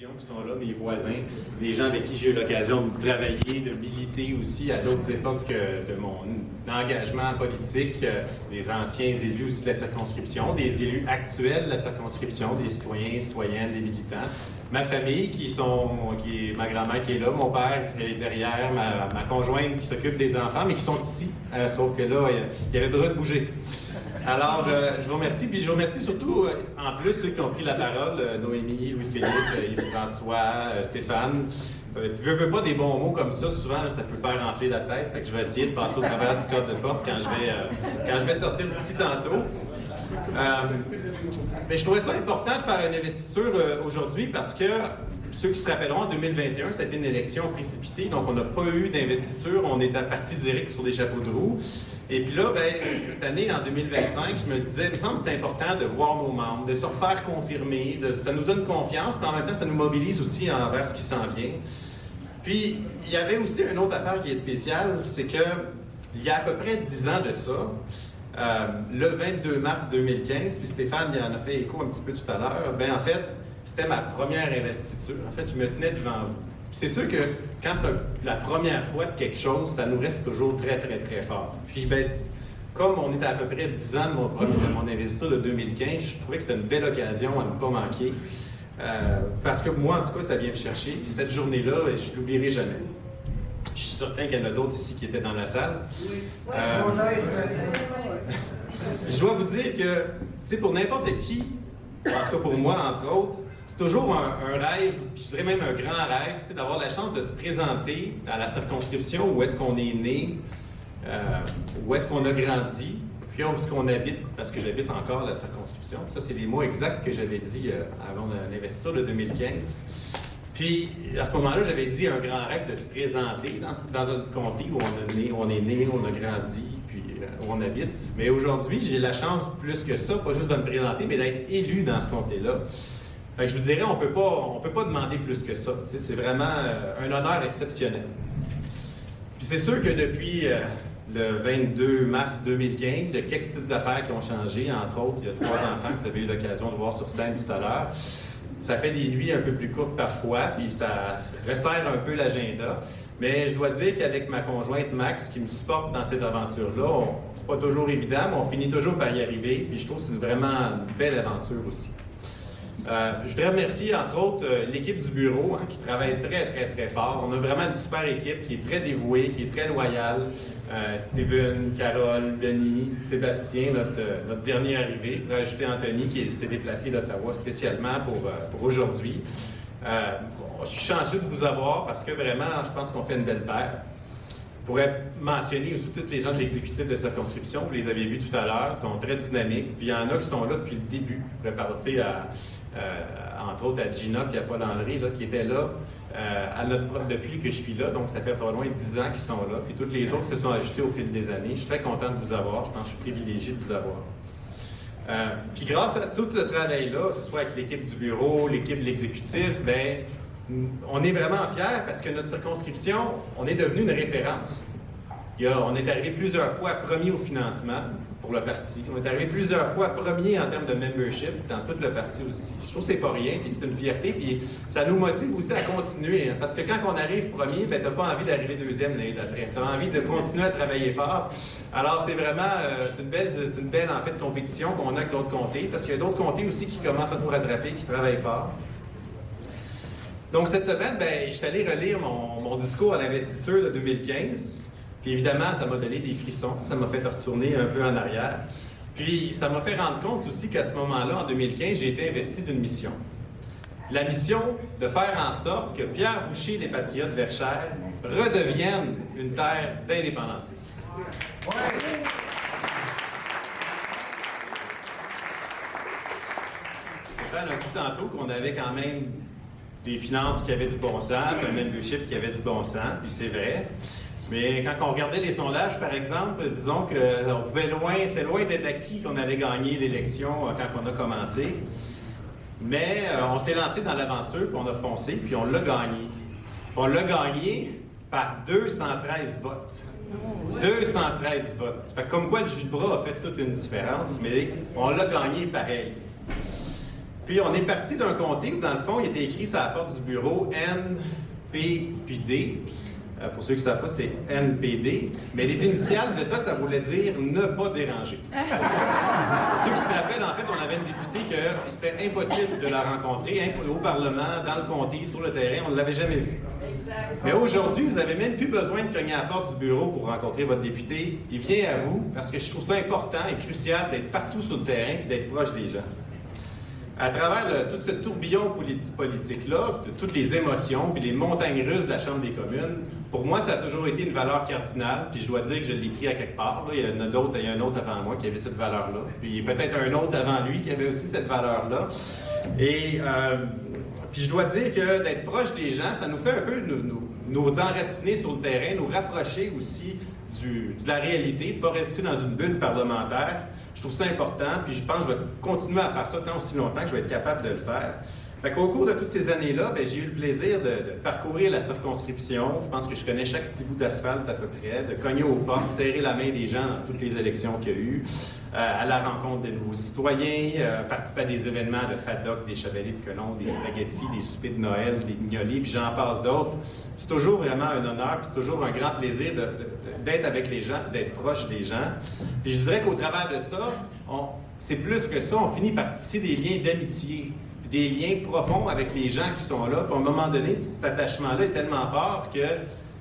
région qui sont là, mes voisins, des gens avec qui j'ai eu l'occasion de travailler, de militer aussi à d'autres époques de mon engagement politique, des anciens élus aussi de la circonscription, des élus actuels de la circonscription, des citoyens, citoyennes, des militants. Ma famille, ma grand-mère qui est là, mon père qui est derrière, ma conjointe qui s'occupe des enfants, mais qui sont ici, sauf que là, il y avait besoin de bouger. Alors, je vous remercie, puis je vous remercie surtout, en plus, ceux qui ont pris la parole, Noémie, Louis-Philippe, Yves-François, Stéphane. Je veux pas des bons mots comme ça, souvent, là, ça peut faire enfler la tête, fait que je vais essayer de passer au travers du code de porte quand je vais sortir d'ici tantôt. Mais je trouvais ça important de faire une investiture aujourd'hui parce que ceux qui se rappelleront, en 2021, c'était une élection précipitée, donc on n'a pas eu d'investiture, on est à partie direct sur des chapeaux de roue. Et puis là, cette année, en 2025, je me disais, il me semble que c'est important de voir nos membres, de se refaire confirmer, ça nous donne confiance, mais en même temps, ça nous mobilise aussi envers ce qui s'en vient. Puis, il y avait aussi une autre affaire qui est spéciale, c'est que il y a à peu près 10 ans de ça, le 22 mars 2015, puis Stéphane il en a fait écho un petit peu tout à l'heure, en fait, c'était ma première investiture. En fait, je me tenais devant vous. C'est sûr que quand c'est la première fois de quelque chose, ça nous reste toujours très, très, très fort. Puis, comme on était à peu près 10 ans de mon investiture de 2015, je trouvais que c'était une belle occasion à ne pas manquer. Parce que moi, en tout cas, ça vient me chercher. Puis cette journée-là, je ne l'oublierai jamais. Je suis certain qu'il y en a d'autres ici qui étaient dans la salle. Je dois vous dire que, tu sais, pour n'importe qui, en tout cas pour moi, entre autres, c'est toujours un rêve, puis je dirais même un grand rêve, d'avoir la chance de se présenter à la circonscription où est-ce qu'on est né, où est-ce qu'on a grandi, puis où est-ce qu'on habite, parce que j'habite encore à la circonscription. Ça, c'est les mots exacts que j'avais dit avant l'investiture de 2015. Puis, à ce moment-là, j'avais dit un grand rêve de se présenter dans un comté où on est né, on a grandi, puis où on habite. Mais aujourd'hui, j'ai la chance, plus que ça, pas juste de me présenter, mais d'être élu dans ce comté-là. Fait que je vous dirais, on peut pas demander plus que ça. C'est vraiment un honneur exceptionnel. Puis c'est sûr que depuis le 22 mars 2015, il y a quelques petites affaires qui ont changé. Entre autres, il y a 3 enfants que vous avez eu l'occasion de voir sur scène tout à l'heure. Ça fait des nuits un peu plus courtes parfois, puis ça resserre un peu l'agenda. Mais je dois dire qu'avec ma conjointe Max, qui me supporte dans cette aventure-là, c'est pas toujours évident, mais on finit toujours par y arriver. Puis je trouve que c'est vraiment une belle aventure aussi. Je voudrais remercier, entre autres, l'équipe du bureau qui travaille très, très, très fort. On a vraiment une super équipe qui est très dévouée, qui est très loyale. Steven, Carole, Denis, Sébastien, notre dernier arrivé. Je voudrais ajouter Anthony qui s'est déplacé d'Ottawa spécialement pour aujourd'hui. Je suis chanceux de vous avoir parce que vraiment, je pense qu'on fait une belle paire. Je pourrais mentionner aussi tous les gens de l'exécutif de circonscription, vous les avez vus tout à l'heure, sont très dynamiques. Puis il y en a qui sont là depuis le début. Je pourrais passer entre autres à Gina et à Paul-André qui étaient là depuis que je suis là. Donc ça fait pas loin de 10 ans qu'ils sont là. Puis toutes les autres se sont ajoutés au fil des années. Je suis très content de vous avoir. Je pense que je suis privilégié de vous avoir. Puis grâce à tout ce travail-là, que ce soit avec l'équipe du bureau, l'équipe de l'exécutif, on est vraiment fiers parce que notre circonscription, on est devenu une référence. On est arrivé plusieurs fois premier au financement pour le parti. On est arrivé plusieurs fois premier en termes de membership dans tout le parti aussi. Je trouve que c'est pas rien, puis c'est une fierté, puis ça nous motive aussi à continuer. Parce que quand on arrive premier, t'as pas envie d'arriver deuxième l'année d'après. T'as envie de continuer à travailler fort. Alors c'est vraiment, c'est une belle en fait compétition qu'on a avec d'autres comtés, parce qu'il y a d'autres comtés aussi qui commencent à nous rattraper, qui travaillent fort. Donc cette semaine, je suis allé relire mon discours à l'investiture de 2015. Puis évidemment, ça m'a donné des frissons, ça m'a fait retourner un peu en arrière. Puis ça m'a fait rendre compte aussi qu'à ce moment-là, en 2015, j'ai été investi d'une mission. La mission de faire en sorte que Pierre Boucher, les Patriotes Verchères, redeviennent une terre d'indépendantistes. Stéphane a dit tantôt qu'on avait quand même des finances qui avaient du bon sens, puis un membership qui avait du bon sens, puis c'est vrai. Mais quand on regardait les sondages, par exemple, disons que c'était loin d'être acquis qu'on allait gagner l'élection quand on a commencé. Mais on s'est lancé dans l'aventure, puis on a foncé, puis on l'a gagné. On l'a gagné par 213 votes. 213 votes. Fait que comme quoi le jus de bras a fait toute une différence, mais on l'a gagné pareil. Puis on est parti d'un comté où, dans le fond, il était écrit sur la porte du bureau N, P, puis D. Pour ceux qui ne savent pas, c'est NPD. Mais les initiales de ça, ça voulait dire ne pas déranger. Pour ceux qui se rappellent, en fait, on avait une députée que c'était impossible de la rencontrer au Parlement, dans le comté, sur le terrain. On ne l'avait jamais vue. Mais aujourd'hui, vous n'avez même plus besoin de cogner à la porte du bureau pour rencontrer votre député. Il vient à vous parce que je trouve ça important et crucial d'être partout sur le terrain et d'être proche des gens. À travers tout ce tourbillon politique-là, de toutes les émotions, puis les montagnes russes de la Chambre des communes, pour moi, ça a toujours été une valeur cardinale, puis je dois dire que je l'ai pris à quelque part. Là. Il y en a d'autres, il y a un autre avant moi qui avait cette valeur-là, puis peut-être un autre avant lui qui avait aussi cette valeur-là. Et puis je dois dire que d'être proche des gens, ça nous fait un peu nous enraciner sur le terrain, nous rapprocher aussi de la réalité, pas rester dans une bulle parlementaire. Je trouve ça important, puis je pense que je vais continuer à faire ça tant aussi longtemps que je vais être capable de le faire. Fait qu'au cours de toutes ces années-là, j'ai eu le plaisir de parcourir la circonscription. Je pense que je connais chaque petit bout d'asphalte à peu près, de cogner aux portes, serrer la main des gens dans toutes les élections qu'il y a eu, à la rencontre des nouveaux citoyens, participer à des événements de FADOC, des chevaliers de colons, des spaghettis, des soupers de Noël, des guignolés, puis j'en passe d'autres. C'est toujours vraiment un honneur, puis c'est toujours un grand plaisir d'être avec les gens, d'être proche des gens. Puis je dirais qu'au travers de ça, c'est plus que ça, on finit par tisser des liens d'amitié, des liens profonds avec les gens qui sont là. Puis à un moment donné, cet attachement-là est tellement fort que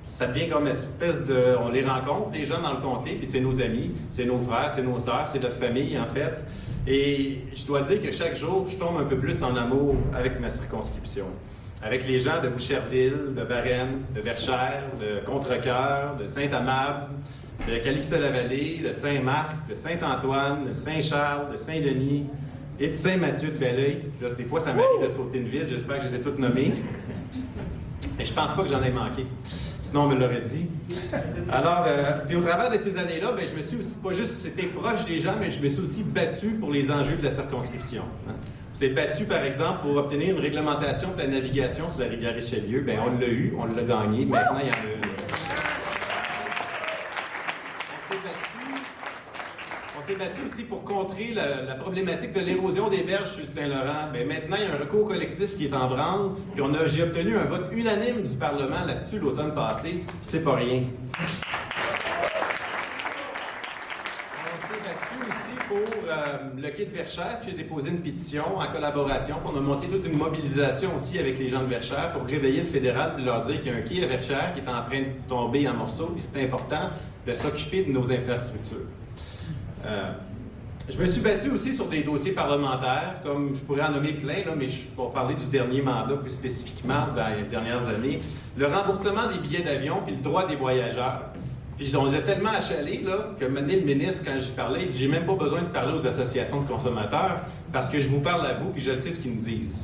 ça devient comme une espèce de... On les rencontre, les gens dans le comté, puis c'est nos amis, c'est nos frères, c'est nos sœurs, c'est notre famille, en fait. Et je dois dire que chaque jour, je tombe un peu plus en amour avec ma circonscription. Avec les gens de Boucherville, de Varennes, de Verchères, de Contrecoeur, de Saint-Amable, de Calixte-la-Vallée, de Saint-Marc, de Saint-Antoine, de Saint-Charles, de Saint-Denis et de Saint-Mathieu de Belleuil. Là, des fois, ça m'arrive de sauter une ville. J'espère que je les ai toutes nommées. Mais je pense pas que j'en ai manqué. Sinon, on me l'aurait dit. Alors, puis au travers de ces années-là, je me suis aussi, pas juste été proche des gens, mais je me suis aussi battu pour les enjeux de la circonscription. On s'est battu, par exemple, pour obtenir une réglementation de la navigation sur la rivière Richelieu. On l'a eu, on l'a gagné. Maintenant, il y en a une. On s'est battu aussi pour contrer la problématique de l'érosion des berges sur le Saint-Laurent. Maintenant, il y a un recours collectif qui est en branle, puis j'ai obtenu un vote unanime du Parlement là-dessus l'automne passé. C'est pas rien. On s'est battu aussi pour le quai de Verchères. J'ai déposé une pétition en collaboration. On a monté toute une mobilisation aussi avec les gens de Verchères pour réveiller le fédéral et leur dire qu'il y a un quai à Verchères qui est en train de tomber en morceaux, puis c'est important de s'occuper de nos infrastructures. Je me suis battu aussi sur des dossiers parlementaires, comme je pourrais en nommer plein, là, mais pour parler du dernier mandat plus spécifiquement dans les dernières années, le remboursement des billets d'avion puis le droit des voyageurs. Puis on les a tellement achalés là, que maintenant le ministre, quand j'y parlais, il dit « J'ai même pas besoin de parler aux associations de consommateurs parce que je vous parle à vous puis je sais ce qu'ils nous disent. »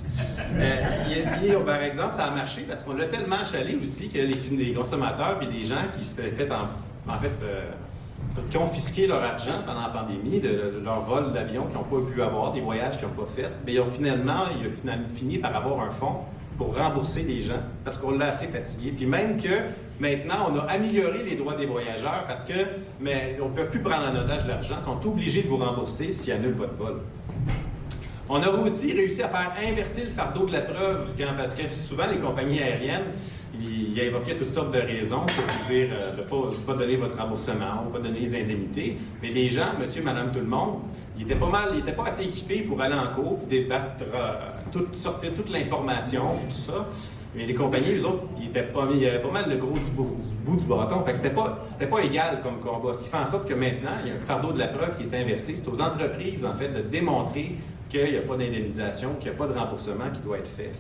Par exemple, ça a marché parce qu'on l'a tellement achalé aussi que les consommateurs puis des gens qui se fait confisquer leur argent pendant la pandémie, de leur vol d'avion qu'ils n'ont pas pu avoir, des voyages qu'ils n'ont pas fait, mais ils ont finalement fini par avoir un fonds pour rembourser les gens parce qu'on l'a assez fatigué. Puis même que maintenant, on a amélioré les droits des voyageurs parce que on ne peut plus prendre en otage de l'argent, ils sont obligés de vous rembourser s'ils annulent votre vol. On a aussi réussi à faire inverser le fardeau de la preuve, parce que souvent les compagnies aériennes, ils évoquaient toutes sortes de raisons pour vous dire de ne pas donner votre remboursement, de ne pas donner les indemnités. Mais les gens, monsieur, madame, tout le monde, ils n'étaient pas assez équipés pour aller en cours, débattre, sortir toute l'information, tout ça. Mais les compagnies, eux autres, il y avait pas mal le gros du bout du bâton. Fait que c'était pas égal comme combat. Ce qui fait en sorte que maintenant, il y a un fardeau de la preuve qui est inversé. C'est aux entreprises, en fait, de démontrer qu'il n'y a pas d'indemnisation, qu'il n'y a pas de remboursement qui doit être fait.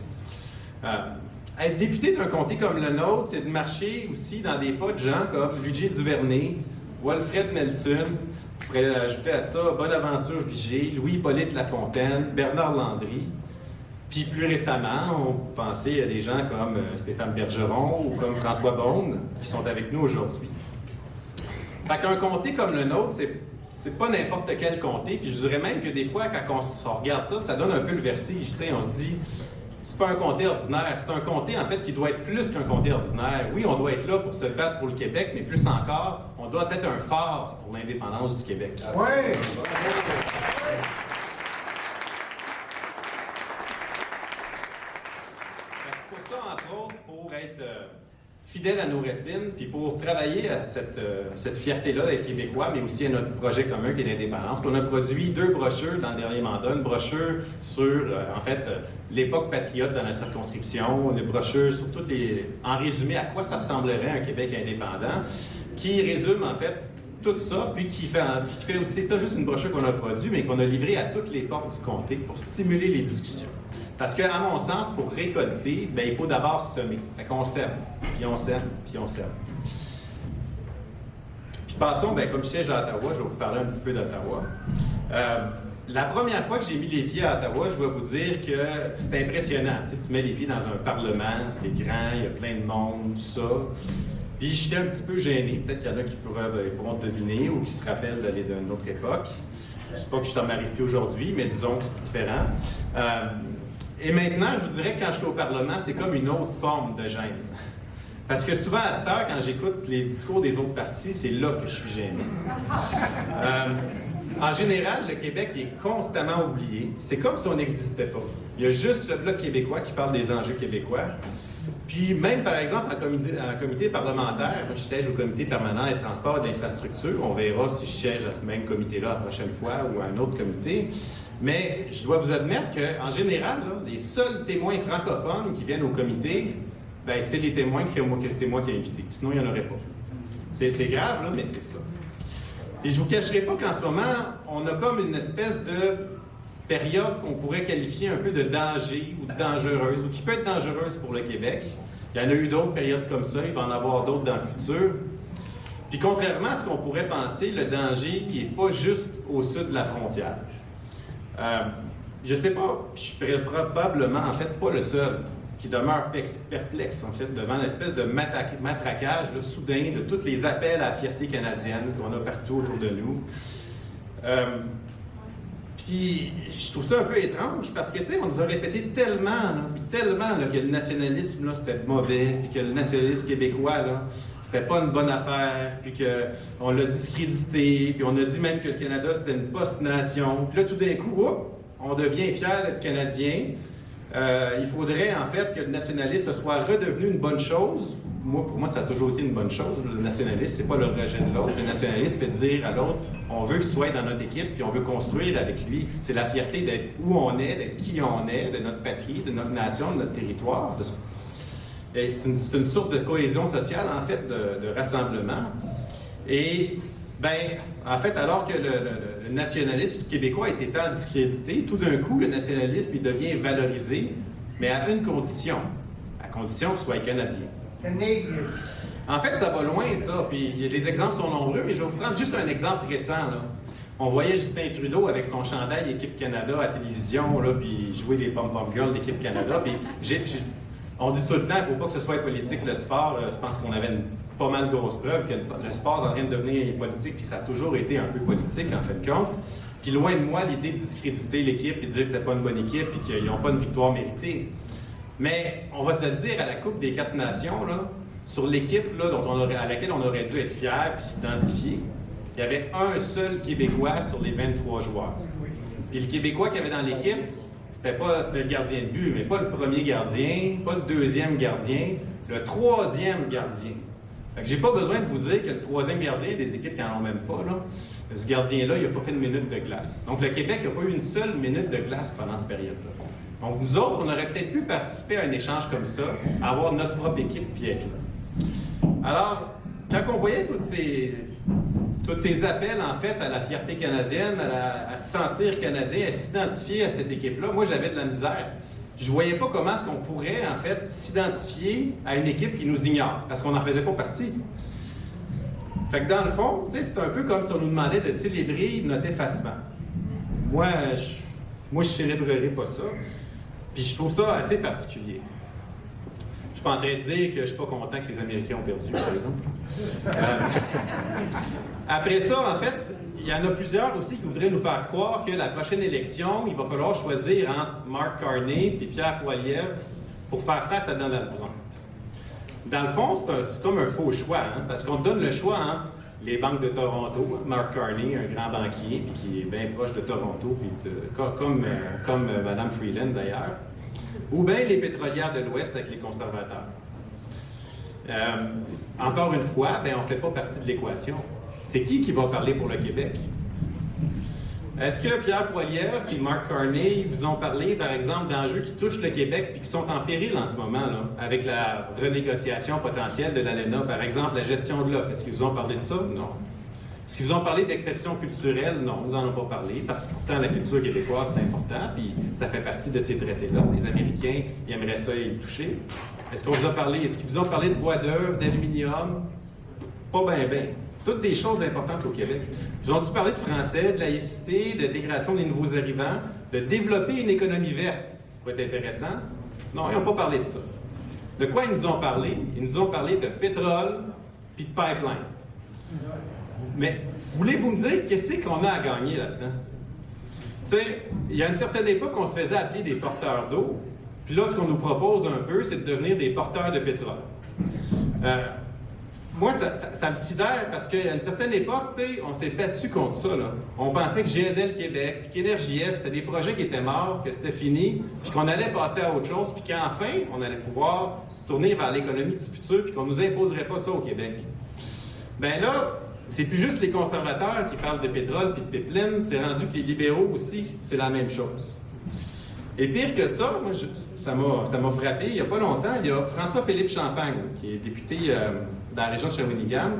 Être député d'un comté comme le nôtre, c'est de marcher aussi dans des pas de gens comme Ludger Duvernay, Walfred Nelson, je pourrais ajouter à ça Bonaventure Vigée, Louis-Hippolyte Lafontaine, Bernard Landry. Puis plus récemment, on pensait à des gens comme Stéphane Bergeron ou comme François Beaune qui sont avec nous aujourd'hui. Fait qu'un comté comme le nôtre, c'est pas n'importe quel comté. Puis je dirais même que des fois, quand on regarde ça, ça donne un peu le vertige. Tu sais, on se dit, c'est pas un comté ordinaire, c'est un comté en fait qui doit être plus qu'un comté ordinaire. Oui, on doit être là pour se battre pour le Québec, mais plus encore, on doit être un phare pour l'indépendance du Québec. Ouais. pour ça, entre autres, pour être fidèle à nos racines, puis pour travailler à cette fierté-là d'être québécois, mais aussi à notre projet commun qui est l'indépendance. On a produit 2 brochures dans le dernier mandat, une brochure sur, l'époque patriote dans la circonscription, une brochure sur en résumé, à quoi ça ressemblerait un Québec indépendant, qui résume, en fait, tout ça, puis qui fait aussi, pas juste une brochure qu'on a produite, mais qu'on a livrée à toutes les portes du comté pour stimuler les discussions. Parce qu'à mon sens, pour récolter, il faut d'abord semer. Fait qu'on sème, puis on sème, puis on sème. Puis passons, comme je siège à Ottawa, je vais vous parler un petit peu d'Ottawa. La première fois que j'ai mis les pieds à Ottawa, je dois vous dire que c'est impressionnant. Tu mets les pieds dans un parlement, c'est grand, il y a plein de monde, tout ça. Puis j'étais un petit peu gêné. Peut-être qu'il y en a qui pourront deviner ou qui se rappellent d'aller d'une autre époque. Je ne sais pas que ça m'arrive plus aujourd'hui, mais disons que c'est différent. Et maintenant, je vous dirais que quand je suis au Parlement, c'est comme une autre forme de gêne. Parce que souvent, à cette heure, quand j'écoute les discours des autres partis, c'est là que je suis gêné. En général, le Québec est constamment oublié. C'est comme si on n'existait pas. Il y a juste le Bloc québécois qui parle des enjeux québécois. Puis même, par exemple, en comité parlementaire, moi, je siège au comité permanent des transports et de l'infrastructure. On verra si je siège à ce même comité-là la prochaine fois ou à un autre comité. Mais je dois vous admettre qu'en général, là, les seuls témoins francophones qui viennent au comité, c'est les témoins que c'est moi qui ai invités. Sinon, il n'y en aurait pas. C'est grave, là, mais c'est ça. Et je ne vous cacherai pas qu'en ce moment, on a comme une espèce de période qu'on pourrait qualifier un peu de danger ou de dangereuse, ou qui peut être dangereuse pour le Québec. Il y en a eu d'autres périodes comme ça, il va en avoir d'autres dans le futur. Puis contrairement à ce qu'on pourrait penser, le danger, il n'est pas juste au sud de la frontière. Je ne sais pas, je suis probablement en fait pas le seul qui demeure perplexe en fait devant l'espèce de matraquage là, soudain de tous les appels à la fierté canadienne qu'on a partout autour de nous. Puis je trouve ça un peu étrange parce que, tu sais, on nous a répété tellement que le nationalisme, là, c'était mauvais, puis que le nationalisme québécois, là, c'était pas une bonne affaire, puis qu'on l'a discrédité, puis on a dit même que le Canada, c'était une post-nation. Puis là, tout d'un coup, on devient fier d'être Canadien. Il faudrait, en fait, que le nationalisme soit redevenu une bonne chose. Pour moi, ça a toujours été une bonne chose. Le nationalisme, c'est pas le rejet de l'autre. Le nationalisme, c'est de dire à l'autre, on veut qu'il soit dans notre équipe, puis on veut construire avec lui. C'est la fierté d'être où on est, d'être qui on est, de notre patrie, de notre nation, de notre territoire. Et c'est une source de cohésion sociale, en fait, de rassemblement. Et, en fait, alors que le nationalisme québécois a été tant discrédité, tout d'un coup, le nationalisme, il devient valorisé, mais à une condition, à condition qu'il soit canadien. En fait, ça va loin, ça, puis les exemples sont nombreux, mais je vais vous prendre juste un exemple récent, là. On voyait Justin Trudeau avec son chandail Équipe Canada à la télévision, là, puis jouer les pom-pom girls d'Équipe Canada, puis on dit tout le temps, il ne faut pas que ce soit politique, le sport. Je pense qu'on avait une pas mal grosse preuve que le sport est en train de devenir politique, puis ça a toujours été un peu politique, en fait de compte. Puis loin de moi, l'idée de discréditer l'équipe et de dire que c'était pas une bonne équipe, puis qu'ils n'ont pas une victoire méritée. Mais on va se le dire à la Coupe des 4 Nations, là, sur l'équipe là, à laquelle on aurait dû être fier et s'identifier, il y avait un seul Québécois sur les 23 joueurs. Puis le Québécois qu'il y avait dans l'équipe, c'était le gardien de but, mais pas le premier gardien, pas le deuxième gardien, le troisième gardien. Fait que j'ai pas besoin de vous dire que le troisième gardien, des équipes qui n'en ont même pas, là, ce gardien-là, il n'a pas fait une minute de glace. Donc le Québec n'a pas eu une seule minute de glace pendant cette période-là. Donc nous autres, on aurait peut-être pu participer à un échange comme ça, avoir notre propre équipe puis être là. Alors, quand on voyait tous ces appels, en fait, à la fierté canadienne, à se sentir canadien, à s'identifier à cette équipe-là, moi, j'avais de la misère. Je ne voyais pas comment est-ce qu'on pourrait, en fait, s'identifier à une équipe qui nous ignore, parce qu'on n'en faisait pas partie. Fait que dans le fond, tu sais, c'est un peu comme si on nous demandait de célébrer notre effacement. Moi, je célébrerais pas ça. Puis je trouve ça assez particulier. Je suis pas en train de dire que je suis pas content que les Américains ont perdu, par exemple. Après ça, en fait, il y en a plusieurs aussi qui voudraient nous faire croire que la prochaine élection, il va falloir choisir entre Mark Carney et Pierre Poilievre pour faire face à Donald Trump. Dans le fond, c'est comme un faux choix, hein, parce qu'on donne le choix entre les banques de Toronto, Mark Carney, un grand banquier, puis qui est bien proche de Toronto, puis comme Mme Freeland d'ailleurs, ou bien les pétrolières de l'Ouest avec les conservateurs. Encore une fois, ben, on ne fait pas partie de l'équation. C'est qui va parler pour le Québec? Est-ce que Pierre Poilievre et Mark Carney vous ont parlé, par exemple, d'enjeux qui touchent le Québec et qui sont en péril en ce moment, là, avec la renégociation potentielle de l'ALENA, par exemple, la gestion de l'offre? Est-ce qu'ils vous ont parlé de ça? Non. Est-ce qu'ils vous ont parlé d'exception culturelle? Non, nous n'en avons pas parlé. Pourtant, la culture québécoise, c'est important, puis ça fait partie de ces traités-là. Les Américains, ils aimeraient ça y toucher. Est-ce qu'ils vous ont parlé de bois d'œuvre, d'aluminium? Pas bien. Toutes des choses importantes au Québec. Ils ont dû parler de français, de laïcité, de dégradation des nouveaux arrivants, de développer une économie verte. Ça va être intéressant. Non, ils n'ont pas parlé de ça. De quoi ils nous ont parlé? Ils nous ont parlé de pétrole puis de pipeline. Mais voulez-vous me dire qu'est-ce qu'on a à gagner là-dedans? Tu sais, il y a une certaine époque, on se faisait appeler des porteurs d'eau. Puis là, ce qu'on nous propose un peu, c'est de devenir des porteurs de pétrole. Moi, ça me sidère parce qu'à une certaine époque, on s'est battu contre ça. Là. On pensait que GNL Québec, puis qu'Énergie-Est, c'était des projets qui étaient morts, que c'était fini, puis qu'on allait passer à autre chose, puis qu'enfin, on allait pouvoir se tourner vers l'économie du futur, puis qu'on ne nous imposerait pas ça au Québec. Bien là, c'est plus juste les conservateurs qui parlent de pétrole puis de pipeline, c'est rendu que les libéraux aussi, c'est la même chose. Et pire que ça, moi, ça m'a frappé, il n'y a pas longtemps, il y a François-Philippe Champagne, qui est député dans la région de Shawinigan,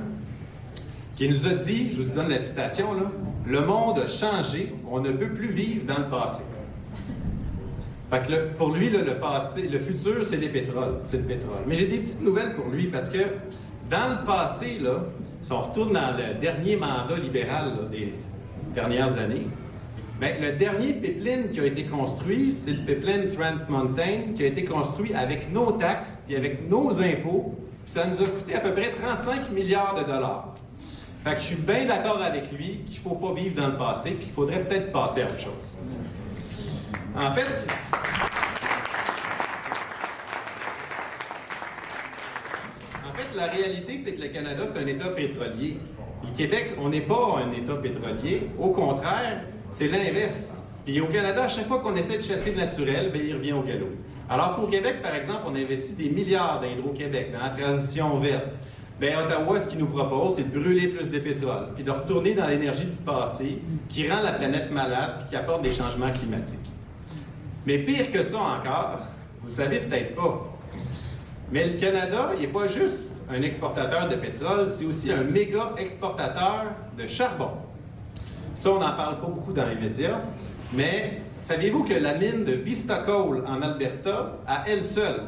qui nous a dit, je vous donne la citation, là, « Le monde a changé, on ne peut plus vivre dans le passé. » Fait que pour lui, là, le futur, c'est le pétrole. Mais j'ai des petites nouvelles pour lui, parce que dans le passé, là, si on retourne dans le dernier mandat libéral là, des dernières années, bien, le dernier pipeline qui a été construit, c'est le pipeline Trans Mountain, qui a été construit avec nos taxes et avec nos impôts. Puis ça nous a coûté à peu près 35 milliards de dollars. Fait que je suis bien d'accord avec lui qu'il ne faut pas vivre dans le passé, puis qu'il faudrait peut-être passer à autre chose. En fait, la réalité, c'est que le Canada, c'est un État pétrolier. Le Québec, on n'est pas un État pétrolier. Au contraire, c'est l'inverse. Puis au Canada, à chaque fois qu'on essaie de chasser le naturel, bien, il revient au galop. Alors qu'au Québec, par exemple, on investit des milliards dans Hydro-Québec, dans la transition verte. Bien, Ottawa, ce qu'il nous propose, c'est de brûler plus de pétrole, puis de retourner dans l'énergie du passé, qui rend la planète malade, puis qui apporte des changements climatiques. Mais pire que ça encore, vous ne savez peut-être pas, mais le Canada, il n'est pas juste un exportateur de pétrole, c'est aussi un méga exportateur de charbon. Ça, on n'en parle pas beaucoup dans les médias, mais saviez-vous que la mine de Vista Coal en Alberta, à elle seule,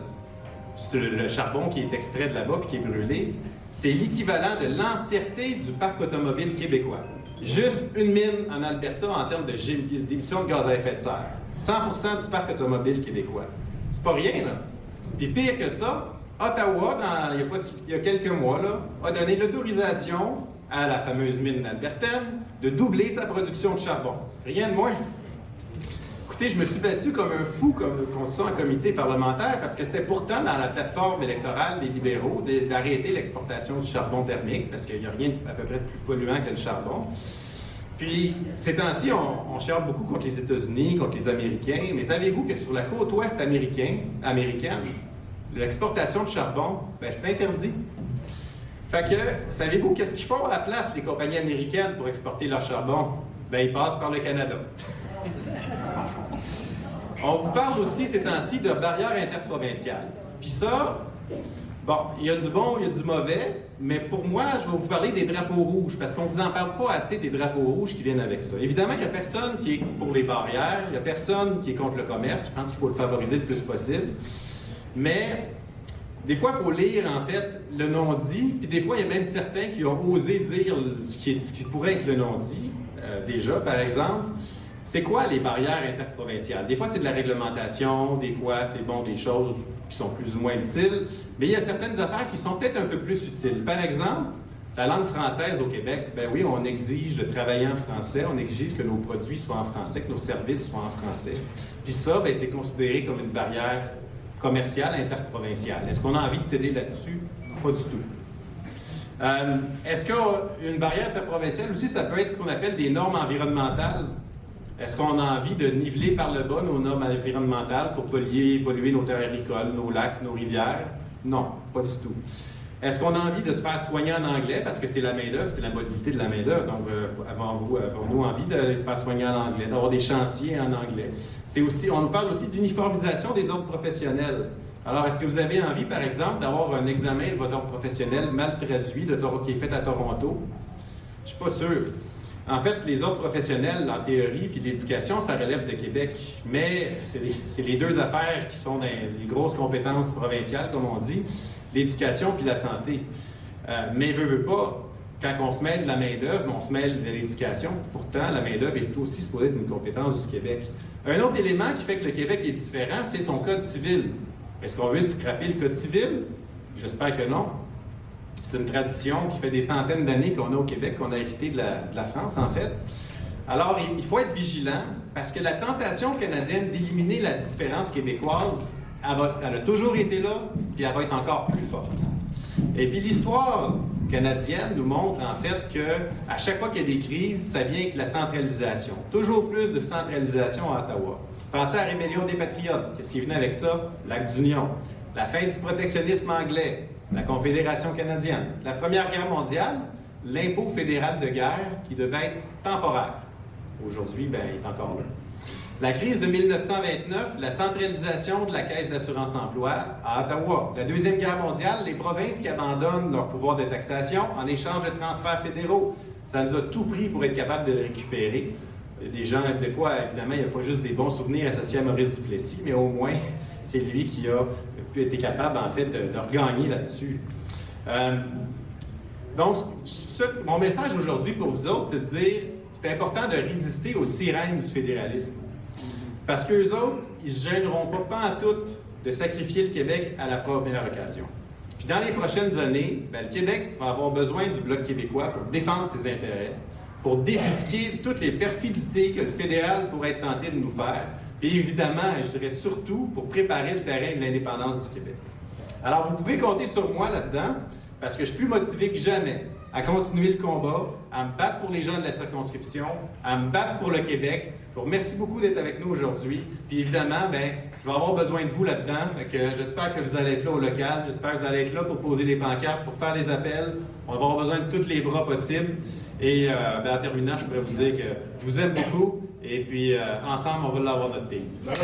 le charbon qui est extrait de là-bas et qui est brûlé, c'est l'équivalent de l'entièreté du parc automobile québécois. Juste une mine en Alberta en termes d'émissions de gaz à effet de serre. 100% du parc automobile québécois. C'est pas rien, là. Puis pire que ça, Ottawa, il y a quelques mois, là, a donné l'autorisation à la fameuse mine albertaine de doubler sa production de charbon. Rien de moins. Écoutez, je me suis battu comme un fou, comme on se sent en comité parlementaire, parce que c'était pourtant dans la plateforme électorale des libéraux d'arrêter l'exportation du charbon thermique, parce qu'il n'y a rien à peu près de plus polluant que le charbon. Puis, ces temps-ci, on chiale beaucoup contre les États-Unis, contre les Américains, mais savez-vous que sur la côte ouest américaine, l'exportation de charbon, ben, c'est interdit. Fait que, savez-vous qu'est-ce qu'ils font à la place, les compagnies américaines, pour exporter leur charbon? Ben, ils passent par le Canada. On vous parle aussi, ces temps-ci, de barrières interprovinciales. Puis ça, bon, il y a du bon, il y a du mauvais, mais pour moi, je vais vous parler des drapeaux rouges, parce qu'on ne vous en parle pas assez des drapeaux rouges qui viennent avec ça. Évidemment, il n'y a personne qui est pour les barrières, il n'y a personne qui est contre le commerce, je pense qu'il faut le favoriser le plus possible. Mais des fois, il faut lire, en fait, le non-dit, puis des fois, il y a même certains qui ont osé dire ce qui pourrait être le non-dit, déjà, par exemple. C'est quoi les barrières interprovinciales? Des fois, c'est de la réglementation, des fois, c'est bon, des choses qui sont plus ou moins utiles, mais il y a certaines affaires qui sont peut-être un peu plus utiles. Par exemple, la langue française au Québec, ben oui, on exige de travailler en français, on exige que nos produits soient en français, que nos services soient en français. Puis ça, ben, c'est considéré comme une barrière commerciale interprovinciale. Est-ce qu'on a envie de céder là-dessus? Pas du tout. Est-ce qu'une barrière interprovinciale aussi, ça peut être ce qu'on appelle des normes environnementales? Est-ce qu'on a envie de niveler par le bas nos normes environnementales pour polluer nos terres agricoles, nos lacs, nos rivières? Non, pas du tout. Est-ce qu'on a envie de se faire soigner en anglais parce que c'est la main-d'œuvre, c'est la mobilité de la main-d'œuvre? Donc, avons-nous envie de se faire soigner en anglais, d'avoir des chantiers en anglais? On nous parle aussi d'uniformisation des ordres professionnels. Alors, est-ce que vous avez envie, par exemple, d'avoir un examen de votre ordre professionnel mal traduit qui est fait à Toronto? Je ne suis pas sûr. En fait, les ordres professionnels, en théorie, puis l'éducation, ça relève de Québec. Mais c'est les deux affaires qui sont dans les grosses compétences provinciales, comme on dit, l'éducation puis la santé. Mais veut pas, quand on se mêle de la main-d'œuvre, on se mêle de l'éducation. Pourtant, la main-d'œuvre est aussi supposée être une compétence du Québec. Un autre élément qui fait que le Québec est différent, c'est son code civil. Est-ce qu'on veut scraper le code civil? J'espère que non. C'est une tradition qui fait des centaines d'années qu'on a au Québec, qu'on a hérité de la France, en fait. Alors, il faut être vigilant parce que la tentation canadienne d'éliminer la différence québécoise, elle a toujours été là, puis elle va être encore plus forte. Et puis l'histoire canadienne nous montre en fait qu'à chaque fois qu'il y a des crises, ça vient avec la centralisation. Toujours plus de centralisation à Ottawa. Pensez à la rébellion des Patriotes. Qu'est-ce qui est venu avec ça? L'acte d'union. La fin du protectionnisme anglais. La Confédération canadienne. La Première Guerre mondiale, l'impôt fédéral de guerre qui devait être temporaire. Aujourd'hui, il est encore là. La crise de 1929, la centralisation de la Caisse d'assurance-emploi à Ottawa. La Deuxième Guerre mondiale, les provinces qui abandonnent leur pouvoir de taxation en échange de transferts fédéraux. Ça nous a tout pris pour être capable de le récupérer. Des gens, des fois, évidemment, il n'y a pas juste des bons souvenirs associés à Maurice Duplessis, mais au moins, c'est lui qui a pu être capable, en fait, de regagner là-dessus. Donc, mon message aujourd'hui pour vous autres, c'est de dire c'est important de résister aux sirènes du fédéralisme. Parce qu'eux autres, ils ne se gêneront pas en tout de sacrifier le Québec à la première occasion. Puis dans les prochaines années, le Québec va avoir besoin du Bloc québécois pour défendre ses intérêts, pour débusquer toutes les perfidités que le fédéral pourrait être tenté de nous faire, et évidemment, je dirais surtout, pour préparer le terrain de l'indépendance du Québec. Alors, vous pouvez compter sur moi là-dedans, parce que je suis plus motivé que jamais à continuer le combat, à me battre pour les gens de la circonscription, à me battre pour le Québec. Je vous remercie beaucoup d'être avec nous aujourd'hui. Puis évidemment, je vais avoir besoin de vous là-dedans. J'espère que vous allez être là au local. J'espère que vous allez être là pour poser des pancartes, pour faire des appels. On va avoir besoin de tous les bras possibles. Et en terminant, je pourrais vous dire que je vous aime beaucoup. Et puis, ensemble, on va l'avoir notre pays. Bravo!